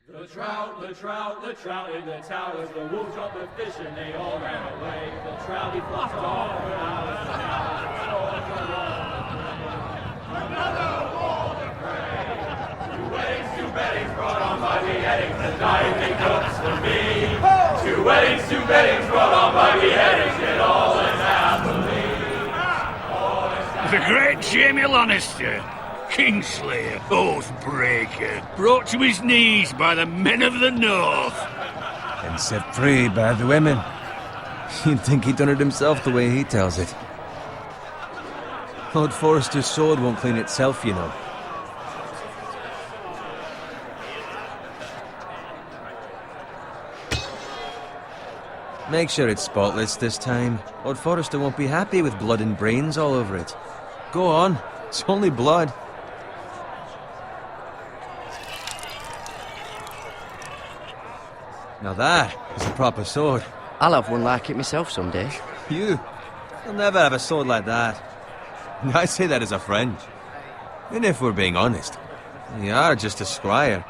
The trout in the towers, the wolves dropped the fish and they all ran away. The trout he flopped off for hours and hours. Another war to pray. Two weddings, two beddings brought on by beheadings, and diving cooks for me. Two weddings, two beddings brought on by beheadings, and all is happily. The great Jamie Lannister, Kingslayer, Oathbreaker, brought to his knees by the men of the North. And set free by the women. You'd think he'd done it himself the way he tells it. Lord Forrester's sword won't clean itself, you know. Make sure it's spotless this time. Lord Forrester won't be happy with blood and brains all over it. Go on, it's only blood. Now that is a proper sword. I'll have one like it myself someday. You'll never have a sword like that. I say that as a friend. And if we're being honest, you are just a squire.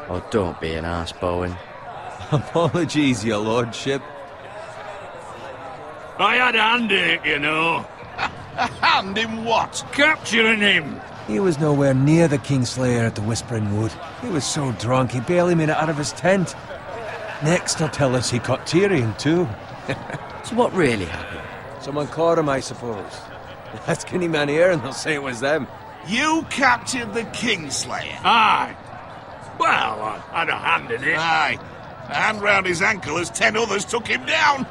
Oh, don't be an arse, Bowen. Apologies, your lordship. I had a hand in it, you know. A hand in what? Capturing him. He was nowhere near the Kingslayer at the Whispering Wood. He was so drunk he barely made it out of his tent. Next he'll tell us he caught Tyrion too. So what really happened? Someone caught him, I suppose. Ask any man here and they'll say it was them. You captured the Kingslayer? Aye. Well, I had a hand in it. Aye. A hand round his ankle as 10 others took him down.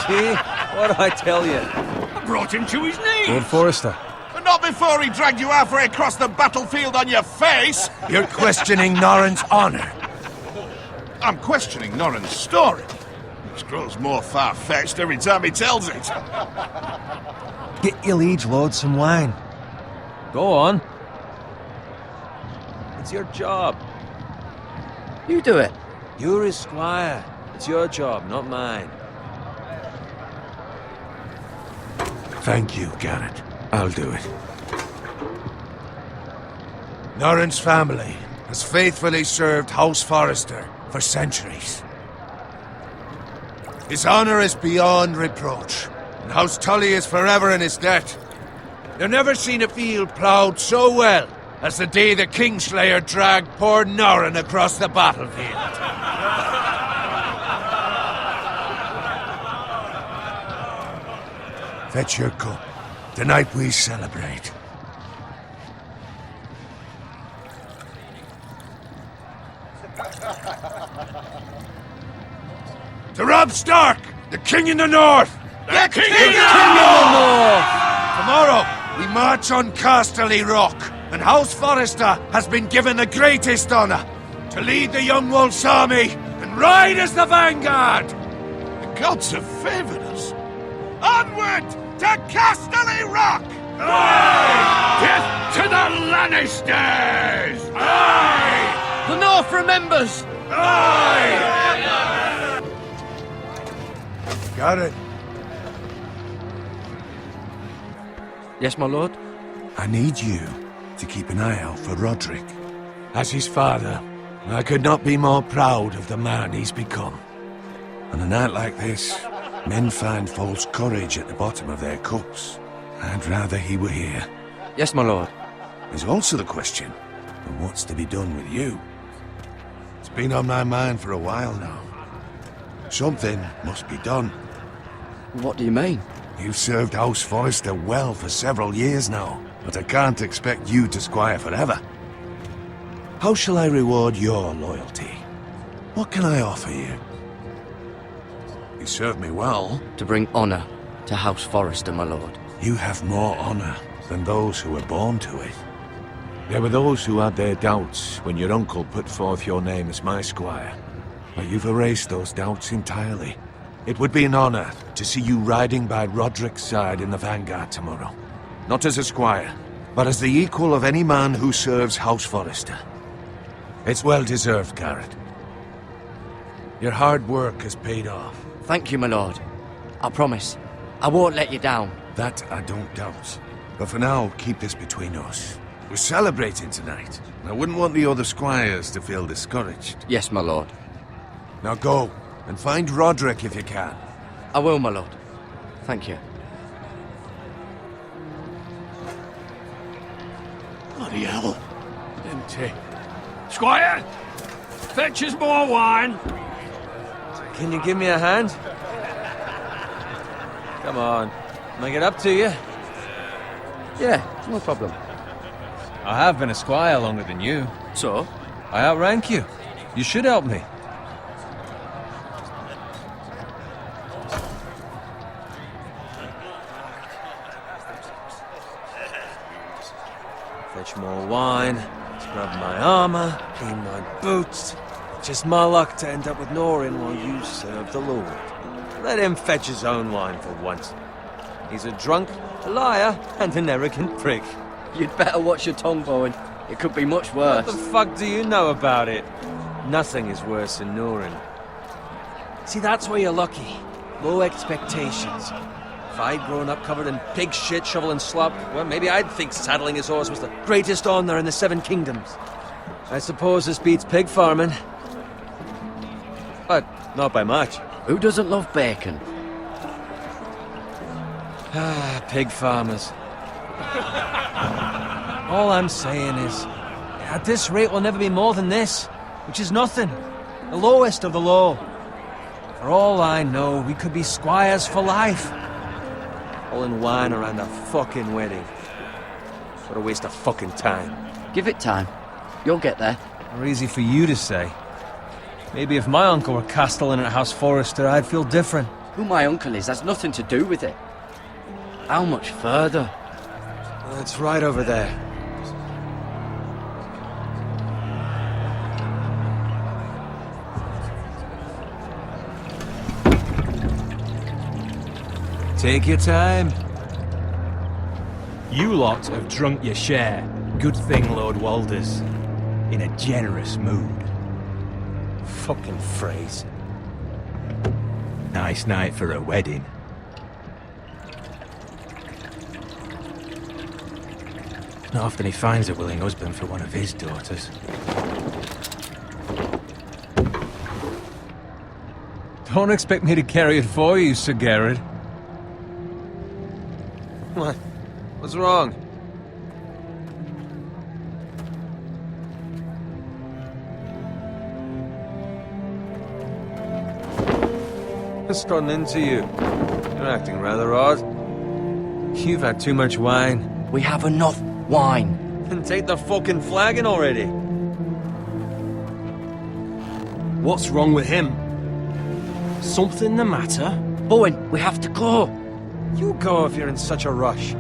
See? What did I tell you? I brought him to his knees. Lord Forrester. But not before he dragged you halfway across the battlefield on your face. You're questioning Norrin's honor. I'm questioning Norrin's story. It grows more far-fetched every time he tells it. Get your liege lord some wine. Go on. It's your job. You do it. You're his squire. It's your job, not mine. Thank you, Garrett. I'll do it. Norrin's family has faithfully served House Forrester for centuries. His honor is beyond reproach, and House Tully is forever in his debt. They've never seen a field ploughed so well as the day the Kingslayer dragged poor Norrin across the battlefield. Fetch your cup. Tonight we celebrate. To Robb Stark, the King in the North! The King in the North! Tomorrow, we march on Casterly Rock, and House Forrester has been given the greatest honor to lead the Young Wolf's army and ride as the vanguard! The gods have favored us. Onward to Casterly Rock! Aye! Death to the Lannisters! Aye! The North remembers! Aye! Got it. Yes, my lord? I need you to keep an eye out for Roderick. As his father, I could not be more proud of the man he's become. On a night like this, men find false courage at the bottom of their cups. I'd rather he were here. Yes, my lord. There's also the question of what's to be done with you. It's been on my mind for a while now. Something must be done. What do you mean? You've served House Forrester well for several years now, but I can't expect you to squire forever. How shall I reward your loyalty? What can I offer you? You served me well. To bring honor to House Forrester, my lord. You have more honor than those who were born to it. There were those who had their doubts when your uncle put forth your name as my squire. But you've erased those doubts entirely. It would be an honor to see you riding by Roderick's side in the vanguard tomorrow. Not as a squire, but as the equal of any man who serves House Forrester. It's well deserved, Garrett. Your hard work has paid off. Thank you, my lord. I promise. I won't let you down. That I don't doubt. But for now, keep this between us. We're celebrating tonight. I wouldn't want the other squires to feel discouraged. Yes, my lord. Now go, and find Roderick if you can. I will, my lord. Thank you. Bloody hell. Empty. Squire! Fetch us more wine! Can you give me a hand? Come on. Can I get up to you? Yeah, no problem. I have been a squire longer than you. So? I outrank you. You should help me. Fetch more wine, scrub my armor, clean my boots. Just my luck to end up with Norin while you serve the Lord. Let him fetch his own wine for once. He's a drunk, a liar, and an arrogant prick. You'd better watch your tongue, Bowen. It could be much What worse. the fuck do you know about it? Nothing is worse than Norin. See, that's where you're lucky. Low expectations. If I'd grown up covered in pig shit, shovel and slop, well, maybe I'd think saddling his horse was the greatest honor in the Seven Kingdoms. I suppose this beats pig farming. But not by much. Who doesn't love bacon? Ah, pig farmers. All I'm saying is, at this rate we'll never be more than this, which is nothing. The lowest of the low. For all I know, we could be squires for life. All in wine around a fucking wedding. What a waste of fucking time. Give it time. You'll get there. Or easy for you to say. Maybe if my uncle were castellan at House Forrester, I'd feel different. Who my uncle is has nothing to do with it. How much further? It's right over there. Take your time. You lot have drunk your share. Good thing Lord Walder's in a generous mood. Fucking phrase. Nice night for a wedding. Not often he finds a willing husband for one of his daughters. Don't expect me to carry it for you, Sir Garrett. What? What's wrong? What's gotten into you? You're acting rather odd. You've had too much wine. We have enough wine. Then take the fucking flagon already. What's wrong with him? Something the matter? Bowen, we have to go. You go if you're in such a rush.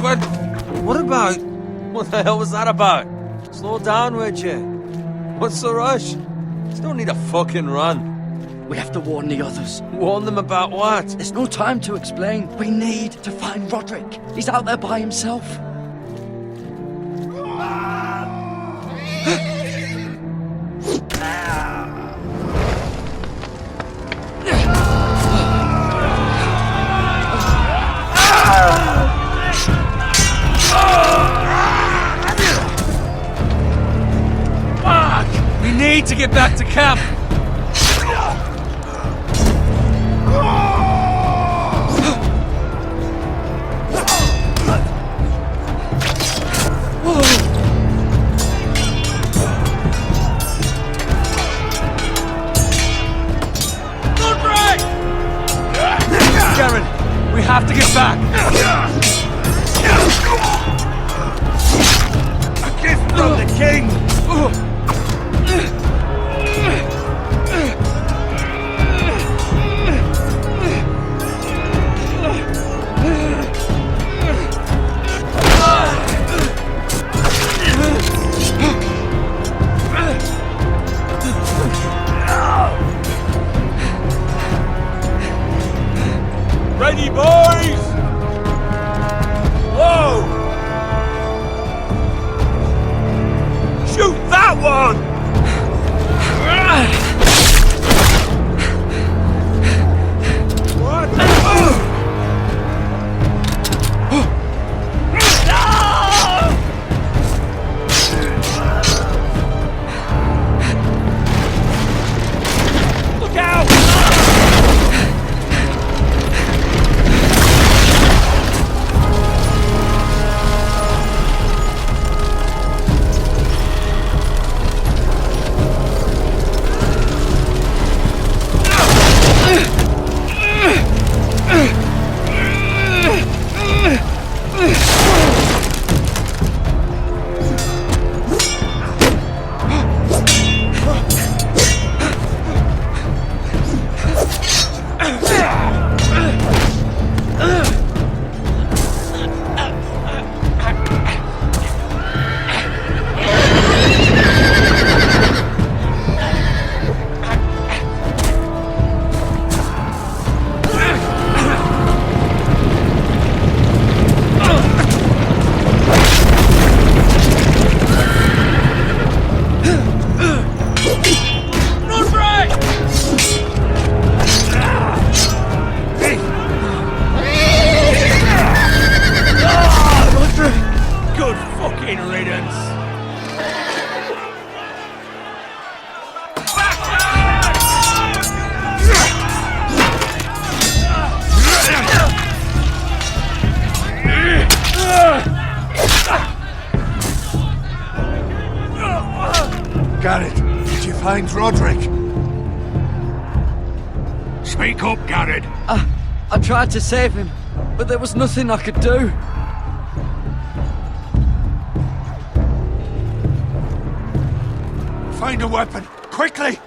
But what about... What the hell was that about? Slow down, would you? What's the rush? Just don't need a fucking run. We have to warn the others. Warn them about what? There's no time to explain. We need to find Roderick. He's out there by himself. We need to get back to camp. Garen, we have to get back. A gift from the king. Ready, boys! Whoa! Shoot that one! Did you find Roderick? Speak up, Garrett. I tried to save him, but there was nothing I could do. Find a weapon, quickly!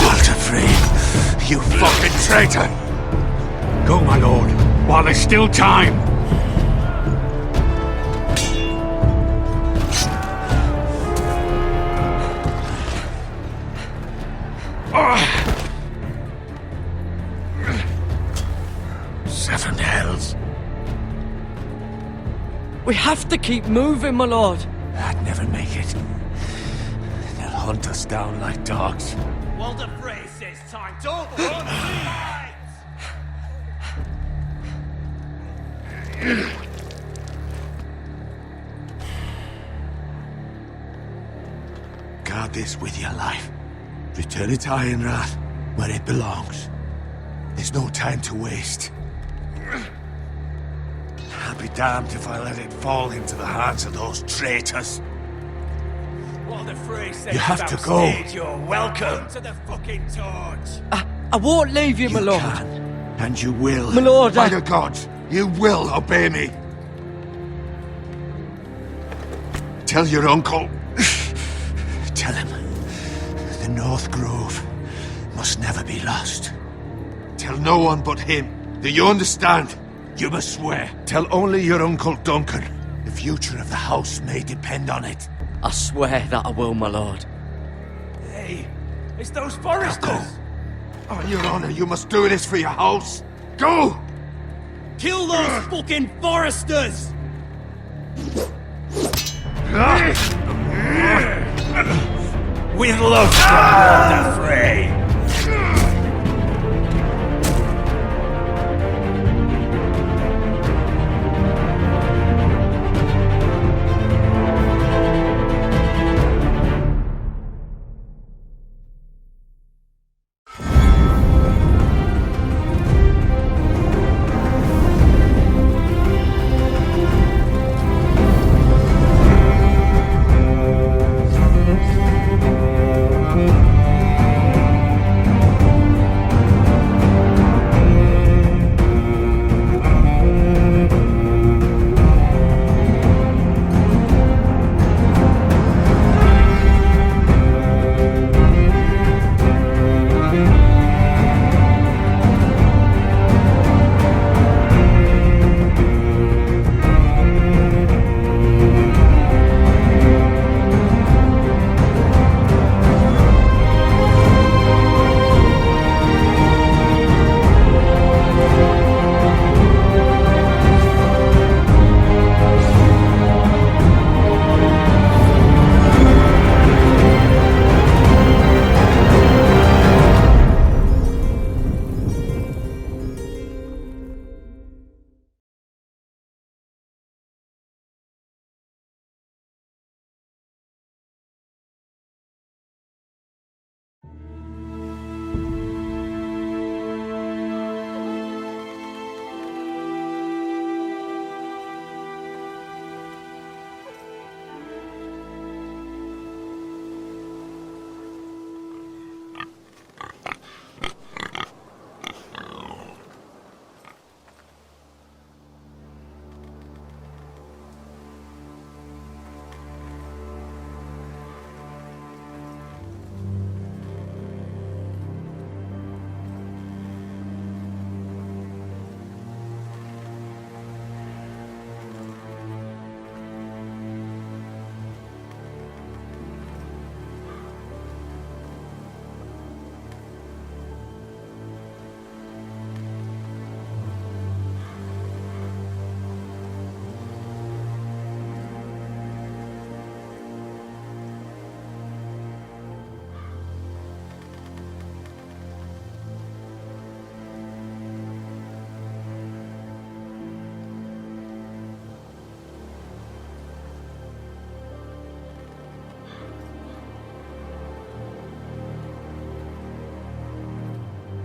Walter Free, you fucking traitor! Go, my lord, while there's still time. Seven hells. We have to keep moving, my lord. I'd never make it. They'll hunt us down like dogs. Walder Frey says time. Don't run! Guard this with your life. Return it to Ironrath, where it belongs. There's no time to waste. I'll be damned if I let it fall into the hands of those traitors. Walder Frey says You have to go. You're welcome to the fucking torch. I won't leave you, my lord. Can, and you will. My lord, By the gods, you will obey me. Tell your uncle. Tell him the North Grove must never be lost. Tell no one but him. Do you understand? You must swear. Tell only your Uncle Duncan. The future of the house may depend on it. I swear that I will, my lord. Hey, it's those Now foresters. go. On your honor, you must do this for your house. Go! Kill those fucking foresters! With love from Walder Frey.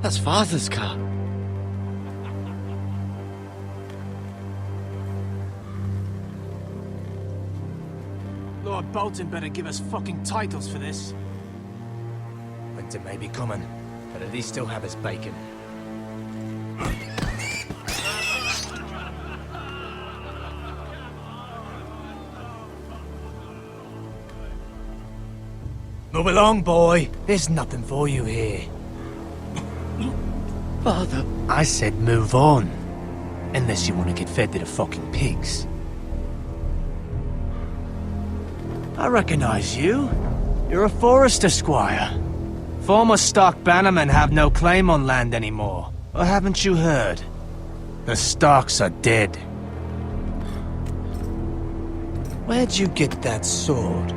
That's Father's car. Lord Bolton better give us fucking titles for this. Winter may be coming, but at least he'll have his bacon. Move along, boy. There's nothing for you here. Father, I said move on. Unless you want to get fed to the fucking pigs. I recognize you. You're a Forrester squire. Former Stark bannermen have no claim on land anymore. Or haven't you heard? The Starks are dead. Where'd you get that sword?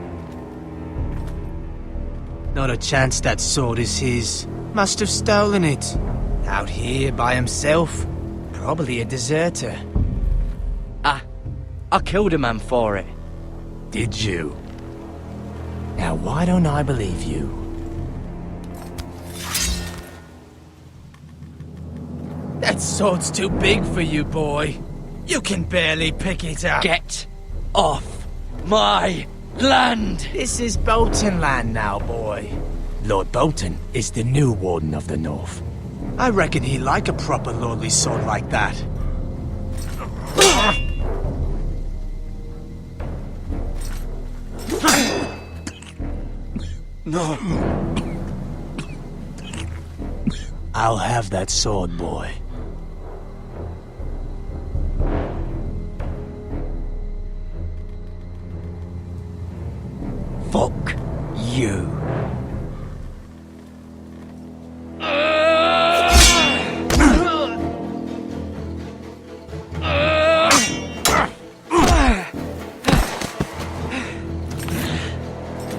Not a chance that sword is his. Must have stolen it. Out here by himself. Probably a deserter. I killed a man for it. Did you? Now why don't I believe you? That sword's too big for you, boy. You can barely pick it up. Get off my land! This is Bolton land now, boy. Lord Bolton is the new Warden of the North. I reckon he'd like a proper lordly sword like that. No. I'll have that sword, boy. Fuck you.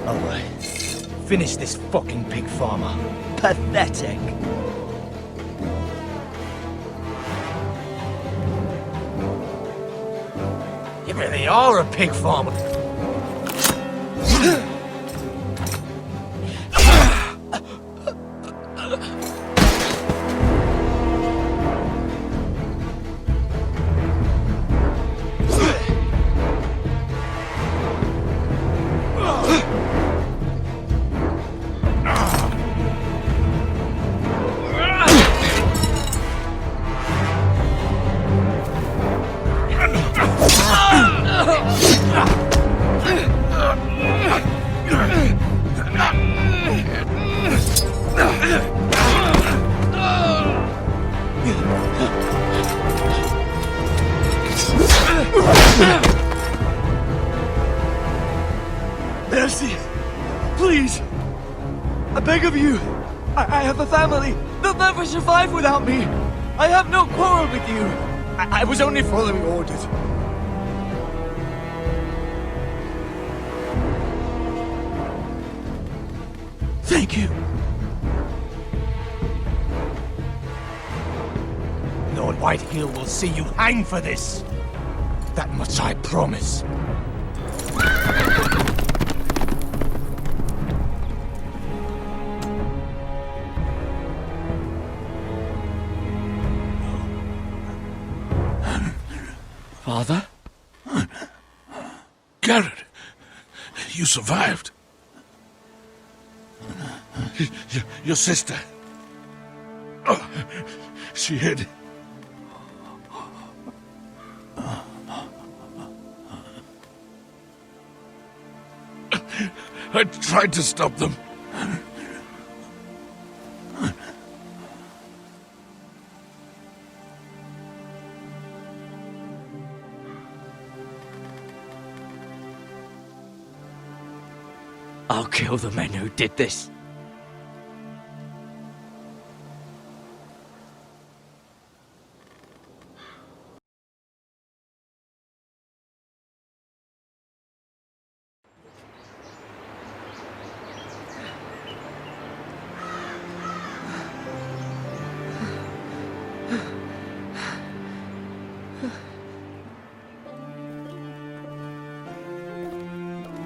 Alright. Finish this fucking pig farmer. Pathetic. You really are a pig farmer. Mercy! Please! I beg of you! I have a family! They'll never survive without me! I have no quarrel with you! I was only following orders. Thank you. Lord Whitehill will see you hang for this. That much I promise. Father? Garrett, you survived. Your sister. Oh, she hid. I tried to stop them. I'll kill the men who did this.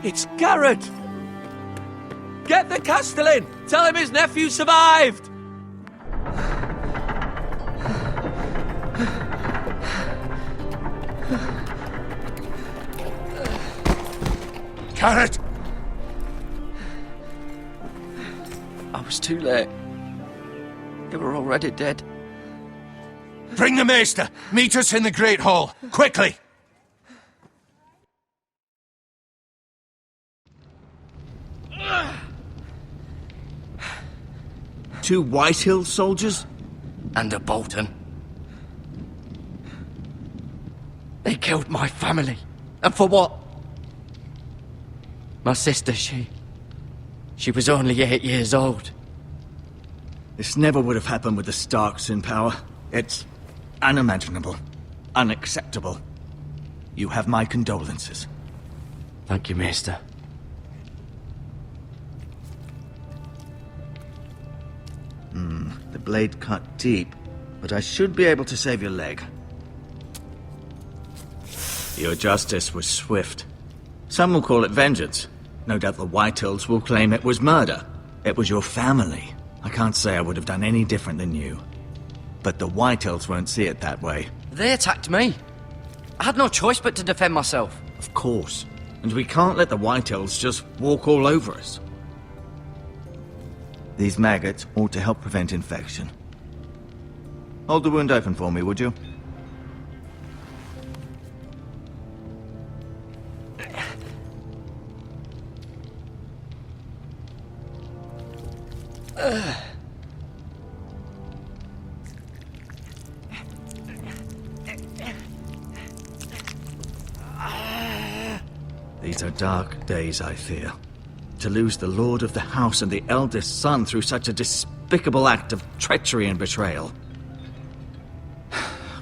It's Garrett! Get the Castellan! Tell him his nephew survived! Carrot! I was too late. They were already dead. Bring the Maester! Meet us in the Great Hall! Quickly! Two Whitehill soldiers? And a Bolton. They killed my family. And for what? My sister, she was only 8 years old. This never would have happened with the Starks in power. It's unimaginable. Unacceptable. You have my condolences. Thank you, Maester. The blade cut deep, but I should be able to save your leg. Your justice was swift. Some will call it vengeance. No doubt the Whitehills will claim it was murder. It was your family. I can't say I would have done any different than you. But the Whitehills won't see it that way. They attacked me. I had no choice but to defend myself. Of course. And we can't let the Whitehills just walk all over us. These maggots ought to help prevent infection. Hold the wound open for me, would you? These are dark days, I fear. To lose the lord of the house and the eldest son through such a despicable act of treachery and betrayal.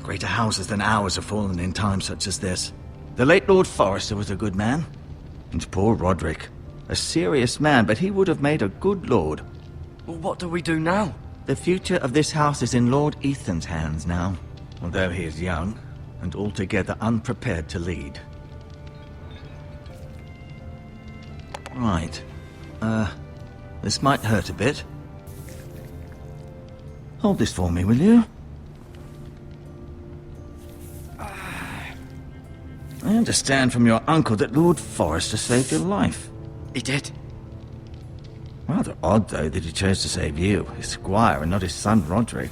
Greater houses than ours have fallen in times such as this. The late Lord Forrester was a good man. And poor Roderick. A serious man, but he would have made a good lord. Well, what do we do now? The future of this house is in Lord Ethan's hands now. Although he is young, and altogether unprepared to lead. Right. This might hurt a bit. Hold this for me, will you? I understand from your uncle that Lord Forrester saved your life. He did. Rather odd, though, that he chose to save you, his squire, and not his son Roderick.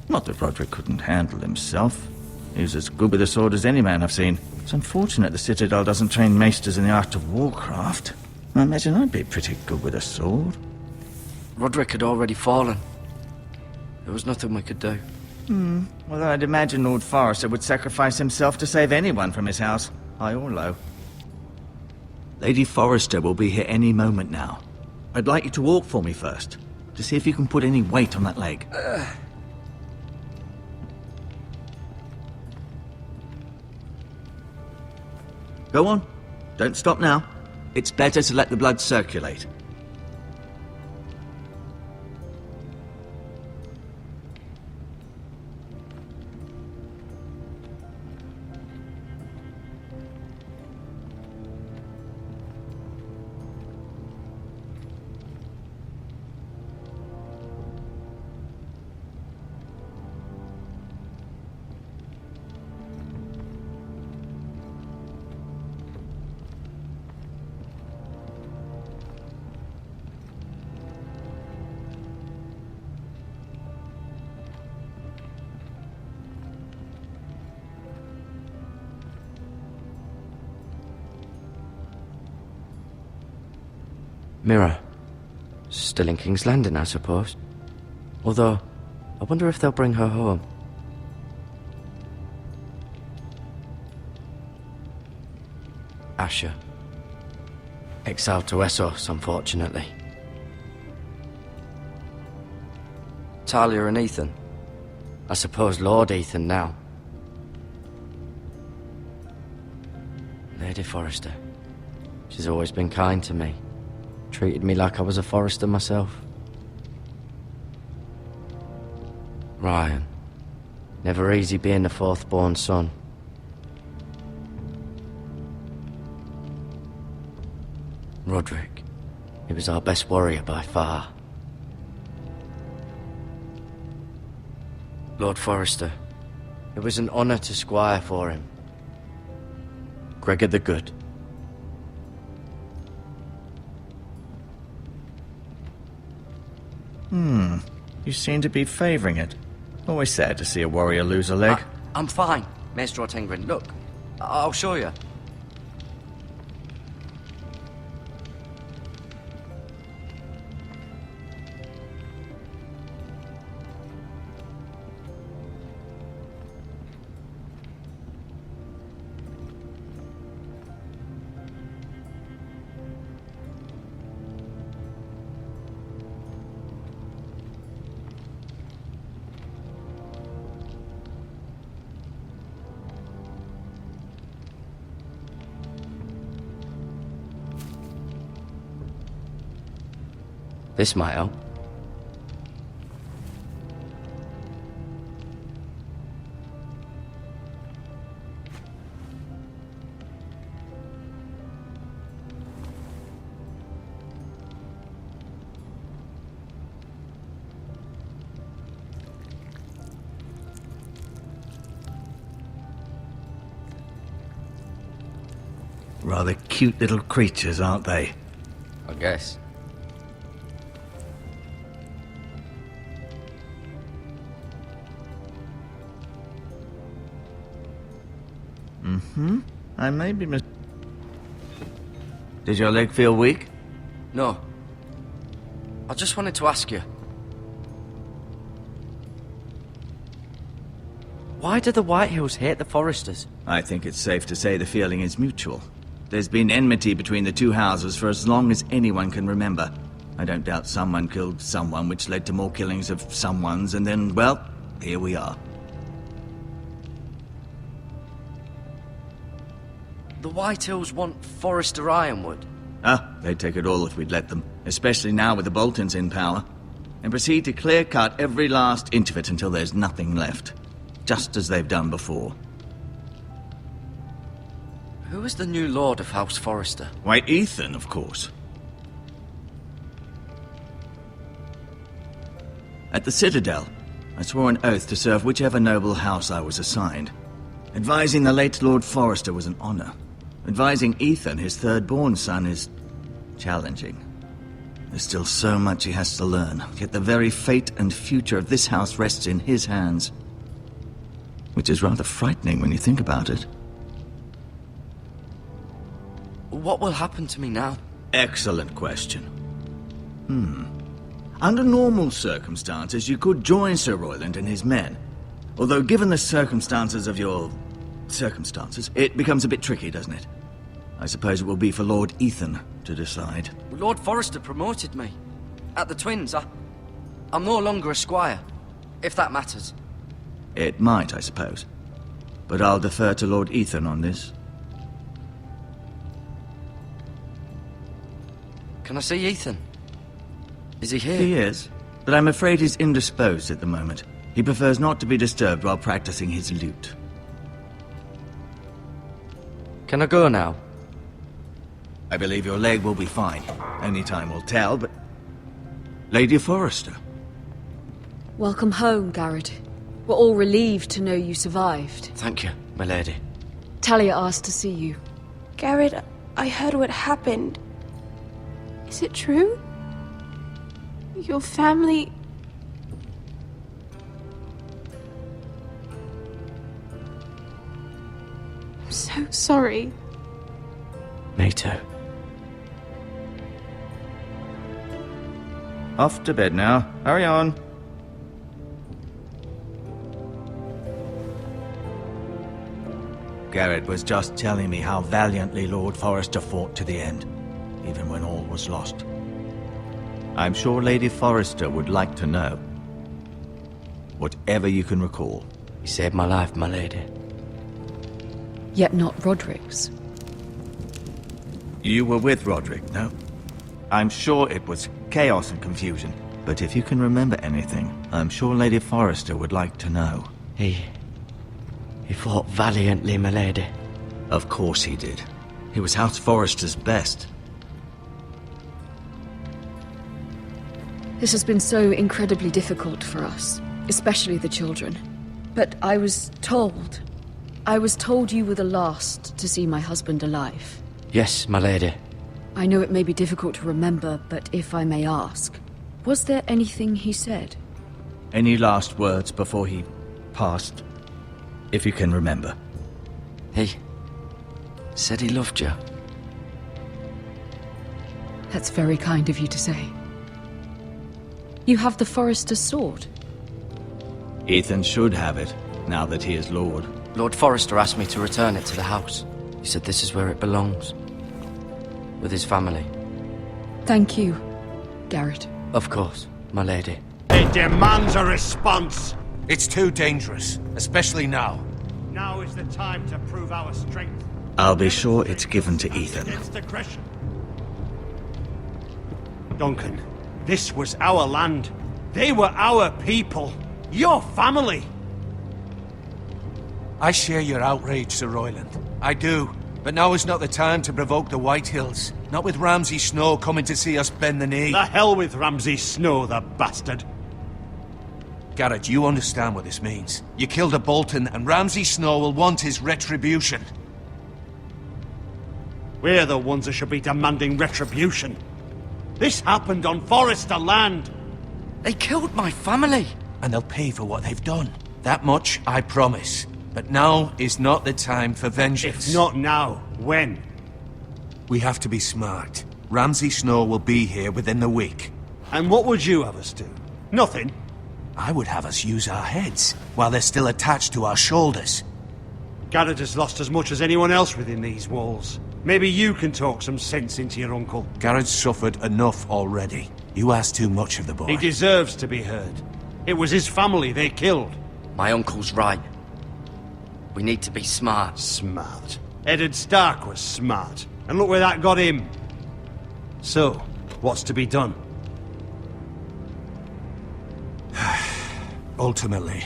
Not that Roderick couldn't handle himself. He was as good with a sword as any man I've seen. It's unfortunate the Citadel doesn't train maesters in the art of warcraft. I imagine I'd be pretty good with a sword. Roderick had already fallen. There was nothing we could do. Well, I'd imagine Lord Forrester would sacrifice himself to save anyone from his house, high or low. Lady Forrester will be here any moment now. I'd like you to walk for me first, to see if you can put any weight on that leg. Go on. Don't stop now. It's better to let the blood circulate. Mira. Still in King's Landing, I suppose. Although, I wonder if they'll bring her home. Asher. Exiled to Essos, unfortunately. Talia and Ethan. I suppose Lord Ethan now. Lady Forrester. She's always been kind to me. Treated me like I was a Forrester myself. Ryan. Never easy being the fourth-born son. Roderick. He was our best warrior by far. Lord Forrester. It was an honor to squire for him. Gregor the Good. You seem to be favouring it. Always sad to see a warrior lose a leg. I'm fine, Maestro Tengrin. Look, I'll show you. This might help. Rather cute little creatures, aren't they? I guess. I may be Did your leg feel weak? No. I just wanted to ask you. Why do the Whitehills hate the Foresters? I think it's safe to say the feeling is mutual. There's been enmity between the two houses for as long as anyone can remember. I don't doubt someone killed someone, which led to more killings of someones, and then, well, here we are. The Whitehills want Forester Ironwood. They'd take it all if we'd let them, especially now with the Boltons in power, and proceed to clear-cut every last inch of it until there's nothing left, just as they've done before. Who is the new Lord of House Forester? Why, Ethan, of course. At the Citadel, I swore an oath to serve whichever noble house I was assigned. Advising the late Lord Forester was an honor. Advising Ethan, his third-born son, is challenging. There's still so much he has to learn, yet the very fate and future of this house rests in his hands. Which is rather frightening when you think about it. What will happen to me now? Excellent question. Under normal circumstances, you could join Sir Royland and his men. Although given the circumstances of your circumstances, it becomes a bit tricky, doesn't it? I suppose it will be for Lord Ethan to decide. Lord Forester promoted me. At the Twins, I'm no longer a squire, if that matters. It might, I suppose. But I'll defer to Lord Ethan on this. Can I see Ethan? Is he here? He is, but I'm afraid he's indisposed at the moment. He prefers not to be disturbed while practicing his lute. Can I go now? I believe your leg will be fine. Only time will tell, but... Lady Forester. Welcome home, Garrett. We're all relieved to know you survived. Thank you, my lady. Talia asked to see you. Garrett, I heard what happened. Is it true? Your family... I'm so sorry. Me too. Off to bed now. Hurry on. Garrett was just telling me how valiantly Lord Forester fought to the end, even when all was lost. I'm sure Lady Forester would like to know. Whatever you can recall. You saved my life, my lady. Yet not Roderick's. You were with Roderick, no? I'm sure it was chaos and confusion, but if you can remember anything, I'm sure Lady Forester would like to know. He fought valiantly, my lady. Of course he did. He was House Forester's best. This has been so incredibly difficult for us, especially the children. But I was told you were the last to see my husband alive. Yes, my lady. I know it may be difficult to remember, but if I may ask, Was there anything he said? Any last words before he passed? If you can remember. He said he loved you. That's very kind of you to say. You have the Forester's sword. Ethan should have it, now that he is Lord. Lord Forrester asked me to return it to the house. He said this is where it belongs. With his family. Thank you, Garrett. Of course, my lady. It demands a response. It's too dangerous, especially now. Now is the time to prove our strength. I'll be sure it's given to Ethan. Against aggression. Duncan, this was our land. They were our people. Your family. I share your outrage, Sir Royland. I do. But now is not the time to provoke the Whitehills. Not with Ramsay Snow coming to see us bend the knee. The hell with Ramsay Snow, the bastard. Garrett, you understand what this means. You killed a Bolton, and Ramsay Snow will want his retribution. We're the ones that should be demanding retribution. This happened on Forester land. They killed my family. And they'll pay for what they've done. That much, I promise. But now is not the time for vengeance. If not now, when? We have to be smart. Ramsay Snow will be here within the week. And what would you have us do? Nothing. I would have us use our heads, while they're still attached to our shoulders. Garrett has lost as much as anyone else within these walls. Maybe you can talk some sense into your uncle. Garrett's suffered enough already. You ask too much of the boy. He deserves to be heard. It was his family they killed. My uncle's right. We need to be smart. Smart. Eddard Stark was smart. And look where that got him. So, what's to be done? Ultimately,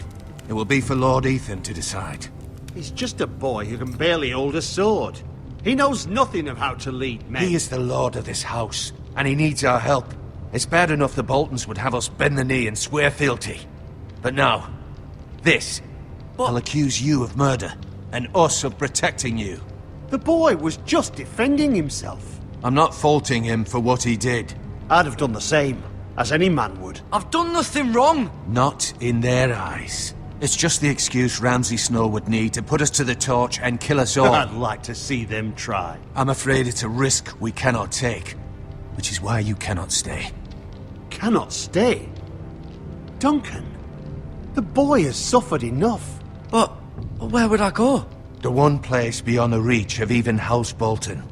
it will be for Lord Ethan to decide. He's just a boy who can barely hold a sword. He knows nothing of how to lead men. He is the lord of this house, and he needs our help. It's bad enough the Boltons would have us bend the knee and swear fealty. But now, this. I'll accuse you of murder, and us of protecting you. The boy was just defending himself. I'm not faulting him for what he did. I'd have done the same, as any man would. I've done nothing wrong. Not in their eyes. It's just the excuse Ramsay Snow would need to put us to the torch and kill us all. I'd like to see them try. I'm afraid it's a risk we cannot take, which is why you cannot stay. Cannot stay? Duncan, the boy has suffered enough. But where would I go? The one place beyond the reach of even House Bolton.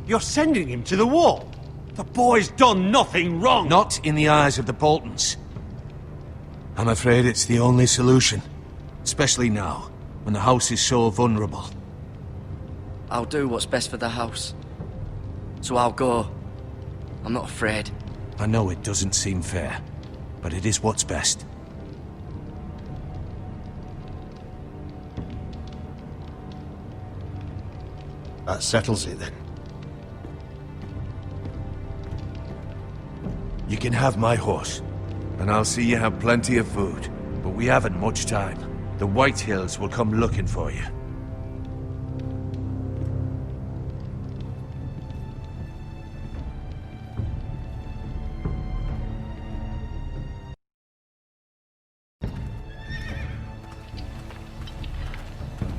You're sending him to the wall? The boy's done nothing wrong! Not in the eyes of the Boltons. I'm afraid it's the only solution. Especially now, when the house is so vulnerable. I'll do what's best for the house. So I'll go. I'm not afraid. I know it doesn't seem fair, but it is what's best. That settles it then. You can have my horse, and I'll see you have plenty of food. But we haven't much time. The Whitehills will come looking for you.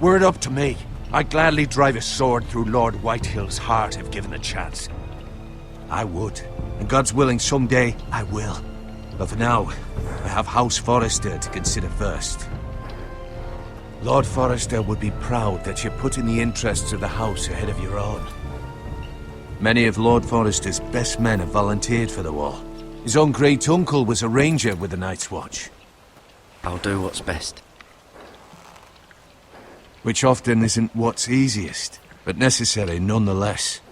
Were it up to me, I'd gladly drive a sword through Lord Whitehill's heart if given the chance. I would. And God's willing, someday I will. But for now, I have House Forrester to consider first. Lord Forrester would be proud that you're putting the interests of the house ahead of your own. Many of Lord Forrester's best men have volunteered for the war. His own great-uncle was a ranger with the Night's Watch. I'll do what's best. Which often isn't what's easiest, but necessary nonetheless.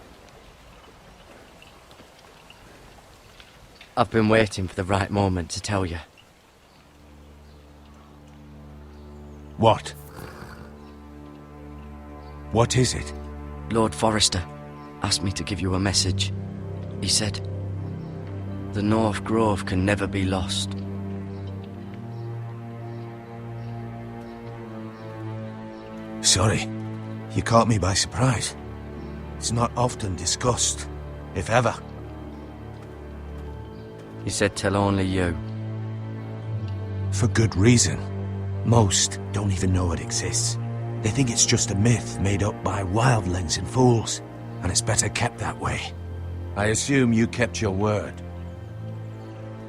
I've been waiting for the right moment to tell you. What? What is it? Lord Forrester asked me to give you a message. He said, the North Grove can never be lost. Sorry, you caught me by surprise. It's not often discussed, if ever. He said tell only you. For good reason. Most don't even know it exists. They think it's just a myth made up by wildlings and fools, and it's better kept that way. I assume you kept your word.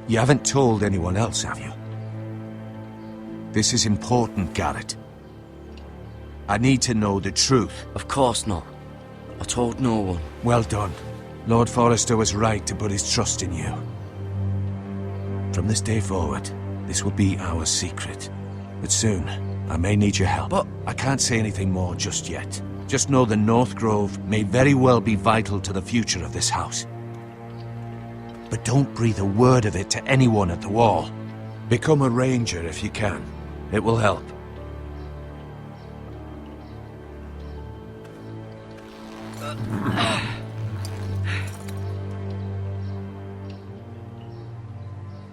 You haven't told anyone else, have you? This is important, Garrett. I need to know the truth. Of course not. I told no one. Well done. Lord Forrester was right to put his trust in you. From this day forward, this will be our secret. But soon, I may need your help. But I can't say anything more just yet. Just know the North Grove may very well be vital to the future of this house. But don't breathe a word of it to anyone at the wall. Become a ranger if you can. It will help.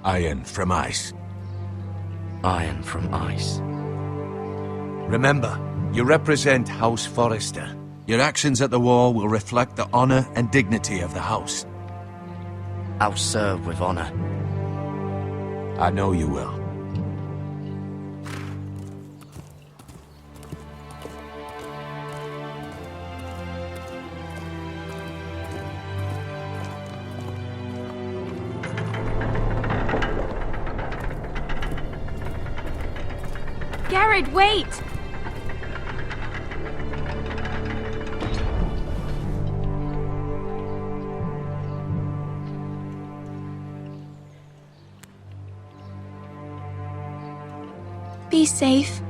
Iron from ice. Iron from ice. Remember, you represent House Forrester. Your actions at the wall will reflect the honor and dignity of the house. I'll serve with honor. I know you will. Garrett, wait! Be safe.